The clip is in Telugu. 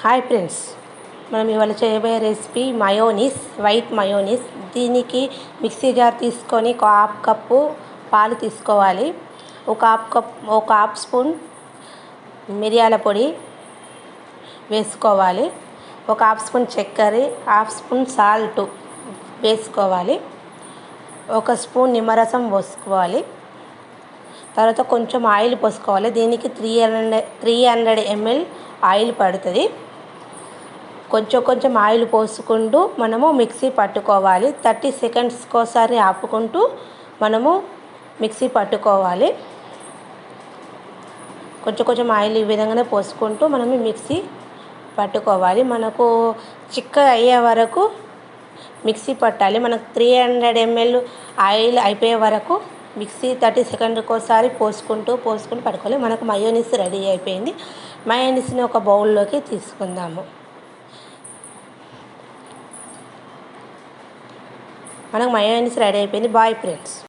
హాయ్ ఫ్రెండ్స్, మనం ఇవాళ చేయబోయే రెసిపీ మయోనీస్, వైట్ మయోనీస్. దీనికి మిక్సీ జార్ తీసుకొని ఒక హాఫ్ కప్పు పాలు తీసుకోవాలి. ఒక హాఫ్ స్పూన్ మిరియాల పొడి వేసుకోవాలి. ఒక హాఫ్ స్పూన్ చక్కెర, హాఫ్ స్పూన్ సాల్ట్ వేసుకోవాలి. ఒక స్పూన్ నిమ్మరసం పోసుకోవాలి. తర్వాత కొంచెం ఆయిల్ పోసుకోవాలి. దీనికి 300 ml ఆయిల్ పడుతుంది. కొంచెం ఆయిల్ పోసుకుంటూ మనము మిక్సీ పట్టుకోవాలి. 30 సెకండ్స్కి ఒకసారి ఆపుకుంటూ మనము మిక్సీ పట్టుకోవాలి. కొంచెం ఆయిల్ ఈ విధంగానే పోసుకుంటూ మనము మిక్సీ పట్టుకోవాలి. మనకు చిక్కగా అయ్యే వరకు మిక్సీ పట్టాలి. మనకు 300 ml ఆయిల్ అయిపోయే వరకు మిక్సీ 30 సెకండ్కి ఒకసారి పోసుకుంటూ పట్టుకోవాలి. మనకు మయోనీస్ రెడీ అయిపోయింది. మయోనీస్ని ఒక బౌల్లోకి తీసుకుందాము. మనకు మయోనీస్ రెడీ అయిపోయింది. Bye friends.